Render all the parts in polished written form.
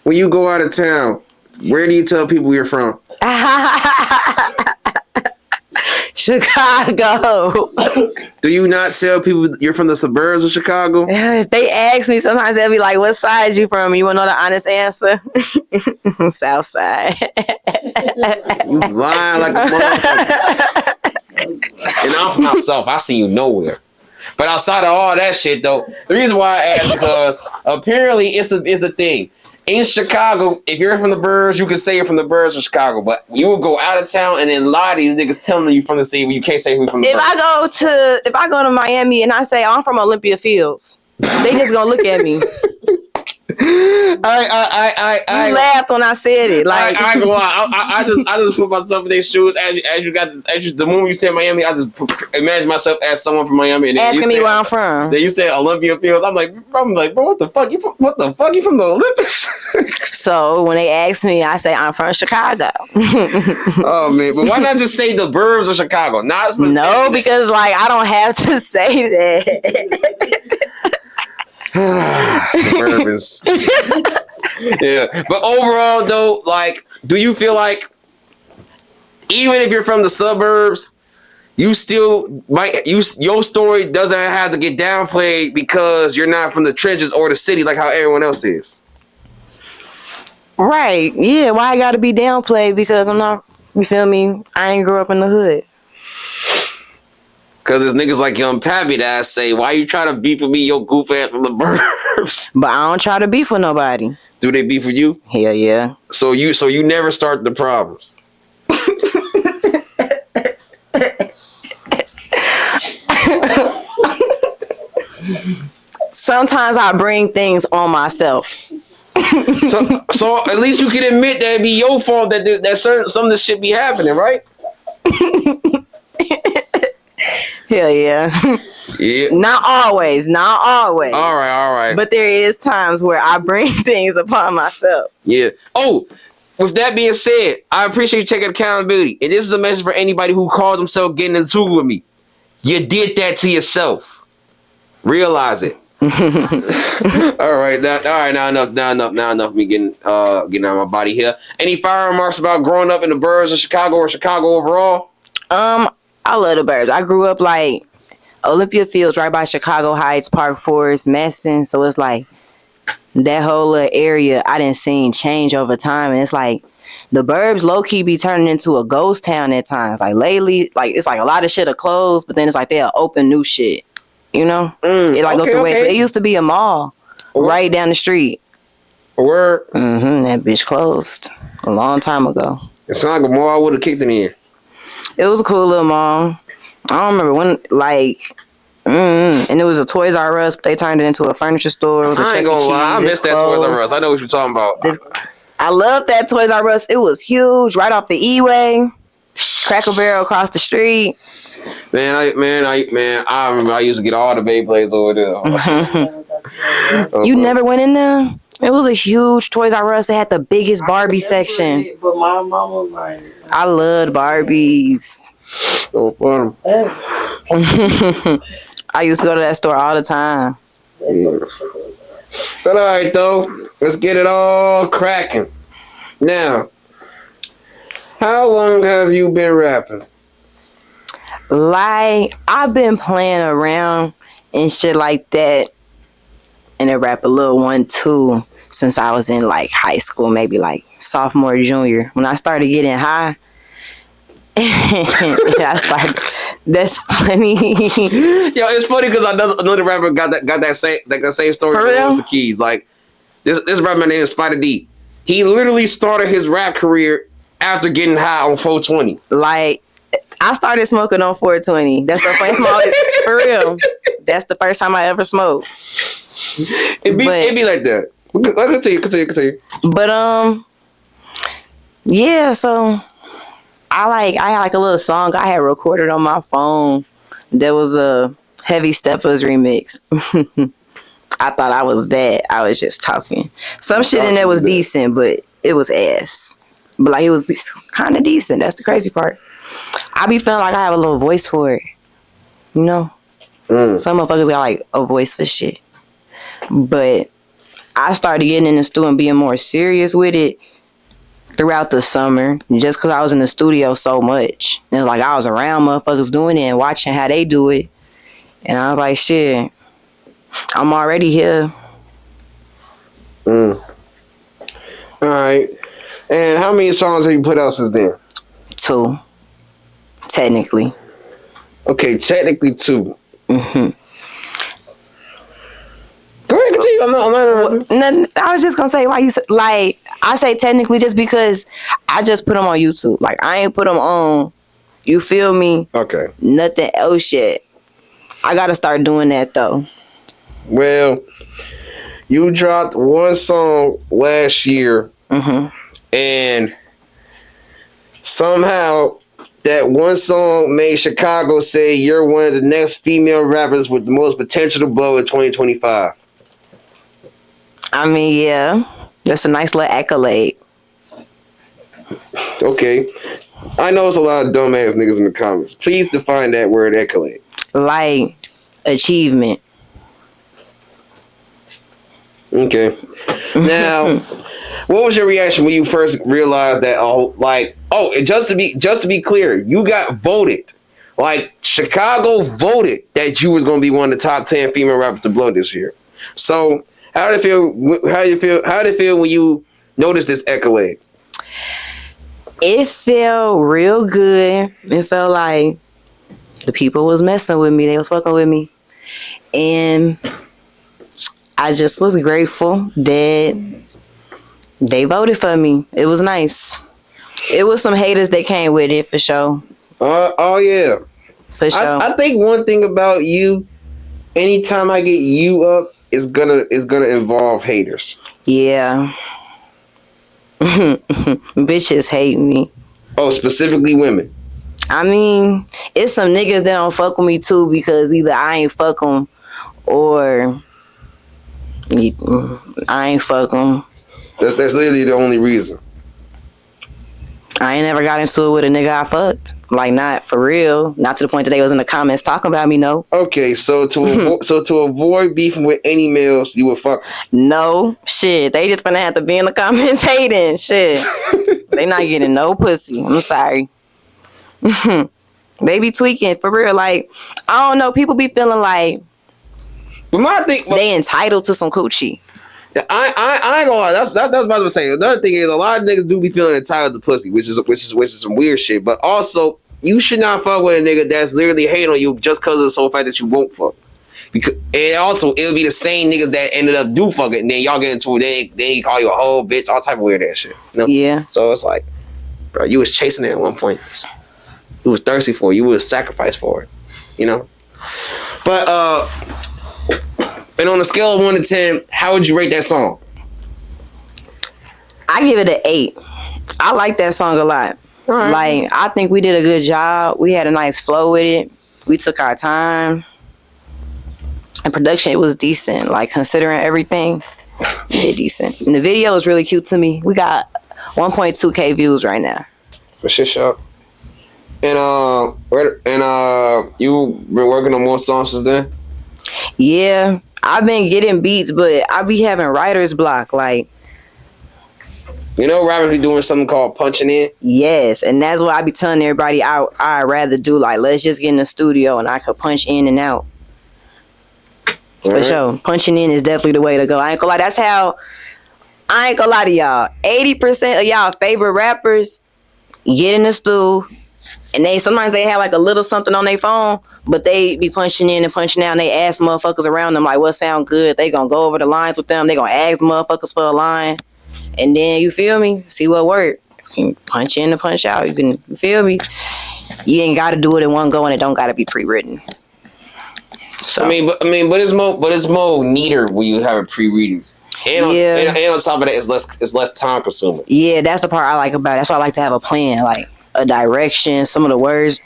when you go out of town, where do you tell people you're from? Chicago. Do you not tell people you're from the suburbs of Chicago? If they ask me, sometimes they'll be like, what side you from? You want to know the honest answer? South side. You lying like a motherfucker. And I'm from out south. I see you nowhere. But outside of all that shit, though, the reason why I asked because apparently it's a thing. In Chicago, if you're from the burbs, you can say you're from the burbs of Chicago. But you will go out of town and then lie to these niggas telling you from the city, but you can't say who's from the burbs. If I go to Miami and I say I'm from Olympia Fields, they just gonna look at me. I laughed when I said it. Like I ain't gonna lie. I just put myself in their shoes the moment you said Miami, I just imagine myself as someone from Miami and asking me where I'm from. Then you said Olympia Fields. I'm like, bro, what the fuck? You from the Olympics? So when they ask me, I say I'm from Chicago. Oh man, but why not just say the burbs of Chicago? No, because like I don't have to say that. Suburbans. Yeah, but overall though, like, do you feel like even if you're from the suburbs, you still your story doesn't have to get downplayed because you're not from the trenches or the city like how everyone else is? Right? Yeah. Why I gotta be downplayed because I'm not? You feel me? I ain't grew up in the hood. Cause there's niggas like Young Pappy that I say, why you trying to beef with me, your goof ass from the burbs? But I don't try to beef with nobody. Do they beef with you? Hell yeah. So you never start the problems. Sometimes I bring things on myself. so at least you can admit that it'd be your fault that some of this shit be happening, right? Hell yeah. Yeah. Not always. All right. But there is times where I bring things upon myself. Yeah. Oh, with that being said, I appreciate you taking accountability. And this is a message for anybody who calls themselves getting into it with me. You did that to yourself. Realize it. All right. Now enough of me getting out of my body here. Any final remarks about growing up in the burbs of Chicago or Chicago overall? I love the burbs. I grew up like Olympia Fields right by Chicago Heights, Park Forest, Messon. So it's like that whole little area I didn't see change over time. And it's like the burbs low-key be turning into a ghost town at times. Like lately, like it's like a lot of shit are closed, but then it's like they'll open new shit. You know? It like okay, it used to be a mall right down the street. Word. That bitch closed a long time ago. It's not like a mall I would have kicked it in. It was a cool little mall. I don't remember when, like, and it was a Toys R Us, but they turned it into a furniture store. It was I ain't gonna lie, I missed that Toys R Us. I know what you're talking about. I love that Toys R Us. It was huge, right off the E-way, Cracker Barrel across the street. Man, I remember I used to get all the Beyblades over there. You never went in there? It was a huge Toys R Us. It had the biggest Barbie section. But my mama like, I loved Barbies. So fun. I used to go to that store all the time. Yeah. But all right, though, let's get it all cracking. Now, how long have you been rapping? Like, I've been playing around and shit like that. And I rap a little 1-2 since I was in like high school, maybe like sophomore, junior. When I started getting high, that's funny. Yo, it's funny because another rapper got that same story. For real? The Keys. Like this rapper named Spider D. He literally started his rap career after getting high on 420. Like, I started smoking on 420. That's so funny. For real. That's the first time I ever smoked. It be like that. Continue. But yeah. So I had a little song I had recorded on my phone. There was a Heavy Steppers remix. I thought I was that. I was just talking. Some shit in there was decent, but it was ass. But like it was kind of decent. That's the crazy part. I be feeling like I have a little voice for it. You know? Some motherfuckers got like a voice for shit. But I started getting in the studio and being more serious with it throughout the summer, just because I was in the studio so much. And like I was around motherfuckers doing it and watching how they do it. And I was like, shit, I'm already here. All right. And how many songs have you put out since then? 2. Technically. Okay, technically 2. Mm-hmm. Go ahead, continue. I'm not. I was just gonna say why you like. I say technically just because I just put them on YouTube. Like I ain't put them on. You feel me? Okay. Nothing else yet. I gotta start doing that though. Well, you dropped one song last year, and somehow that one song made Chicago say you're one of the next female rappers with the most potential to blow in 2025. I mean, yeah, that's a nice little accolade. Okay. I know it's a lot of dumbass niggas in the comments. Please define that word accolade. Like, achievement. Okay. Now, what was your reaction when you first realized that? And just to be clear, you got voted. Like Chicago voted that you was going to be one of the top 10 female rappers to blow this year. So how did it feel? How did it feel when you noticed this accolade? It felt real good. It felt like the people was messing with me. They was fucking with me, and I just was grateful that they voted for me. It was nice. It was some haters that came with it for sure. Oh yeah, for sure. I think one thing about you, anytime I get you up, is gonna involve haters. Yeah. Bitches hate me. Oh, specifically women. I mean, it's some niggas that don't fuck with me too because either I ain't fuck them or I ain't fuck them. That's literally the only reason. I ain't never got into it with a nigga I fucked. Like, not for real. Not to the point that they was in the comments talking about me, no. Okay, so to avoid beefing with any males, you would fuck. No, shit. They just gonna have to be in the comments hating. Shit. They not getting no pussy. I'm sorry. They be tweaking, for real. Like, I don't know. People be feeling like they entitled to some coochie. I ain't gonna lie. That's what I was about to say. Another thing is a lot of niggas do be feeling entitled to pussy, which is some weird shit. But also, you should not fuck with a nigga that's literally hating on you just because of the sole fact that you won't fuck. Because and also it'll be the same niggas that ended up do fuck it, and then y'all get into it. They call you a hoe, bitch, all type of weird ass shit. You know? Yeah. So it's like, bro, you was chasing it at one point. You was thirsty for it. You was sacrificed for it. You know. But and on a scale of 1 to 10, how would you rate that song? I give it an 8. I like that song a lot. Right. Like, I think we did a good job. We had a nice flow with it. We took our time. And production, it was decent. Like, considering everything, we did decent. And the video was really cute to me. We got 1.2K views right now. For sure. And you been working on more songs since then? Yeah. I've been getting beats, but I be having writer's block. Like, you know, rappers be doing something called punching in. Yes, and that's what I be telling everybody. I'd rather do, like, let's just get in the studio and I could punch in and out. For sure, punching in is definitely the way to go. I ain't gonna lie. That's how. I ain't gonna lie to y'all. 80% of y'all favorite rappers get in the stew, and sometimes they have like a little something on their phone, but they be punching in and punching out, and they ask motherfuckers around them like what sound good. They gonna go over the lines with them. They gonna ask motherfuckers for a line, and then you feel me, see what work. You can punch in and punch out. You feel me. You ain't gotta do it in one go, and it don't gotta be pre-written. So but it's more neater when you have it pre-written. And on top of that, it's less time consuming. Yeah, that's the part I like about it. That's why I like to have a plan, like a direction, some of the words.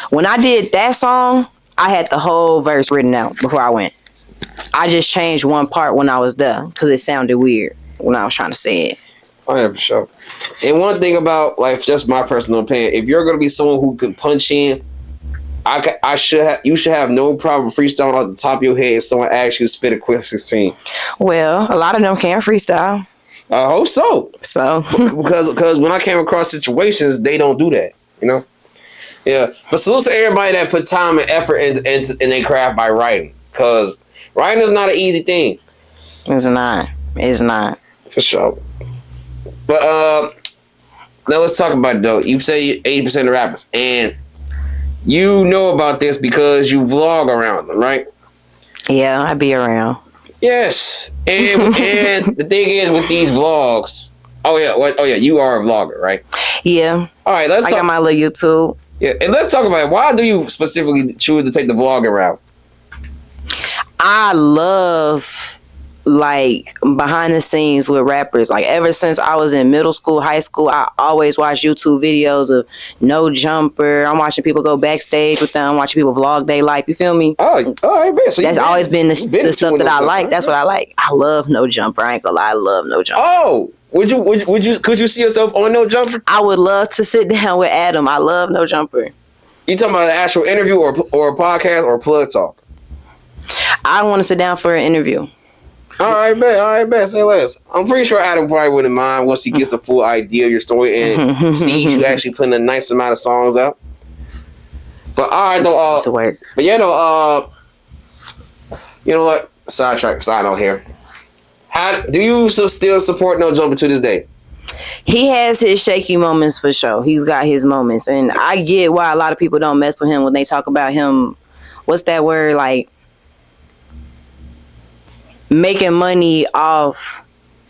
When I did that song, I had the whole verse written out before I went. I just changed one part when I was there because it sounded weird when I was trying to say it. Oh yeah, for sure. And one thing about, like, just my personal opinion, if you're gonna be someone who can punch in, You should have no problem freestyling off the top of your head if someone asks you to spit a quick 16. Well, a lot of them can't freestyle. I hope so. So because when I came across situations, they don't do that. You know. Yeah, but salute to everybody that put time and effort into their craft by writing, because writing is not an easy thing. It's not. It's not. For sure. But now let's talk about it though. You say 80% of rappers, and you know about this because you vlog around them, right? Yeah, I be around. Yes, and the thing is with these vlogs. Oh yeah, you are a vlogger, right? Yeah. All right, I got my little YouTube. Yeah, and let's talk about it. Why do you specifically choose to take the vlogging route? I love like behind the scenes with rappers. Like ever since I was in middle school, high school, I always watch YouTube videos of No Jumper. I'm watching people go backstage with them, watching people vlog their life. You feel me? Oh, all right, man. So that's always been the stuff that I like. That's what I like. I love No Jumper. I ain't gonna lie, I love No Jumper. Oh, could you see yourself on No Jumper? I would love to sit down with Adam. I love No Jumper. You talking about an actual interview or a podcast or plug talk? I want to sit down for an interview. All right, man. Say less. I'm pretty sure Adam probably wouldn't mind once he gets a full idea of your story and sees you actually putting a nice amount of songs out. But all right, though. It's a work. But you know what? Side note here. How do you still support No Jumper to this day? He has his shaky moments for sure. He's got his moments, and I get why a lot of people don't mess with him when they talk about him. What's that word? Like making money off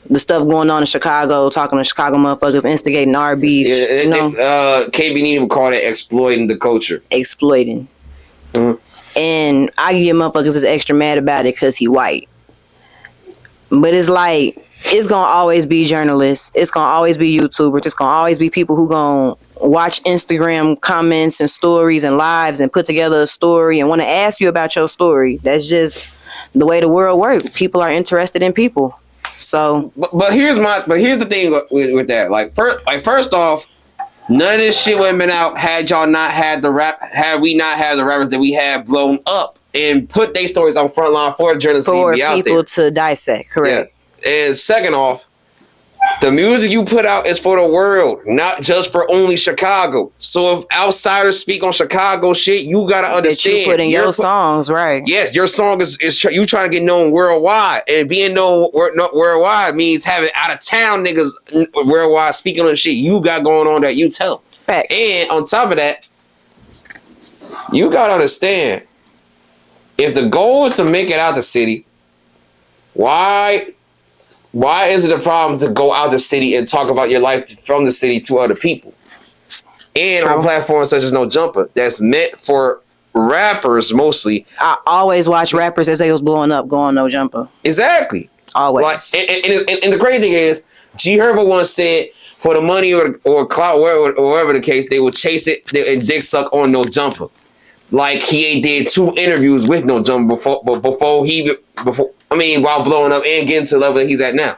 the stuff going on in Chicago, talking to Chicago motherfuckers, instigating our beef. Yeah, you know? KB even called it exploiting the culture. Exploiting. Mm-hmm. And I get motherfuckers is extra mad about it because he white. But it's like, it's going to always be journalists. It's going to always be YouTubers. It's going to always be people who going to watch Instagram comments and stories and lives and put together a story and want to ask you about your story. That's just the way the world works. People are interested in people. So, but here's the thing with that. First off, none of this shit would have been out had we not had the rappers that we have blown up and put their stories on frontline for the journalists for to be out there. people to dissect. Correct. Yeah. And second off, the music you put out is for the world, not just for only Chicago. So if outsiders speak on Chicago shit, you gotta understand. That you put in your songs, right? Yes, your song is you trying to get known worldwide, and being known worldwide means having out of town niggas worldwide speaking on shit you got going on that you tell. Fact. And on top of that, you gotta understand, if the goal is to make it out the city, why is it a problem to go out the city and talk about your life from the city to other people? And on platforms such as No Jumper, that's meant for rappers mostly. I always watch rappers as they was blowing up going No Jumper. Exactly. Always. And the crazy thing is, G Herbo once said, for the money or clout, or whatever the case, they would chase it and dick suck on No Jumper. Like he did 2 interviews with No Jumper while blowing up and getting to the level that he's at now.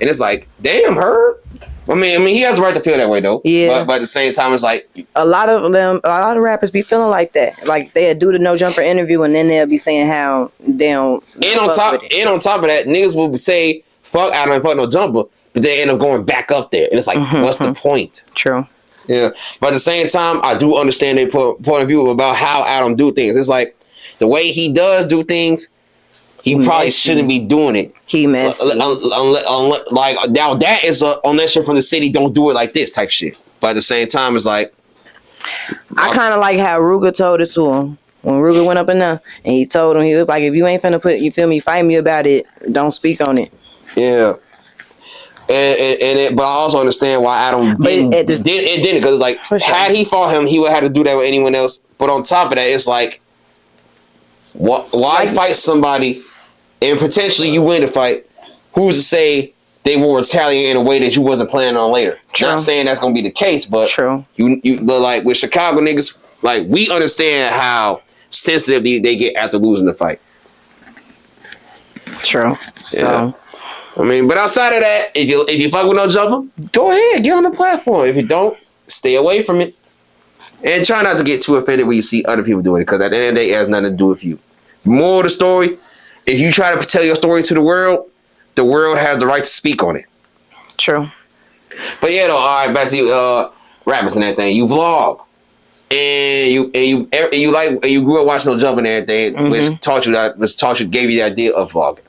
And it's like, damn, Herb. I mean, he has the right to feel that way though. Yeah. But at the same time, it's like a lot of rappers be feeling like that. Like they'll do the No Jumper interview and then they'll be saying how they don't. And on top of that, niggas will say fuck Adam and fuck No Jumper, but they end up going back up there. And it's like, what's the point? True. Yeah. But at the same time, I do understand their point of view about how Adam do things. It's like the way he does do things, he probably shouldn't be doing it. He messed. Like now that is unless you're from the city, don't do it like this type shit. But at the same time, it's like I kind of like how Ruger told it to him when Ruger went up in there, and he told him, he was like, if you ain't finna fight me about it, don't speak on it. Yeah. But I also understand why Adam didn't because it's like had he fought him, he would have to do that with anyone else. But on top of that, it's like why fight somebody and potentially you win the fight? Who's to say they will retaliate in a way that you wasn't planning on later? True. Not saying that's gonna be the case, but true. But like with Chicago niggas, like we understand how sensitive they get after losing the fight. True. So I mean, but outside of that, if you fuck with No Jumper, go ahead, get on the platform. If you don't, stay away from it. And try not to get too offended when you see other people doing it, because at the end of the day, it has nothing to do with you. Moral of the story, if you try to tell your story to the world has the right to speak on it. True. But yeah, though, all right, back to you, rappers and everything. You vlog, and you grew up watching No Jump and everything, which gave you the idea of vlogging.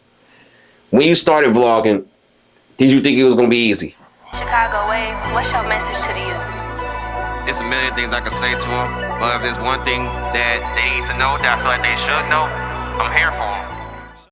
When you started vlogging, did you think it was gonna be easy? Chicago Wave, what's your message to the youth? There's a million things I could say to them, but if there's one thing that they need to know that I feel like they should know, I'm here for them.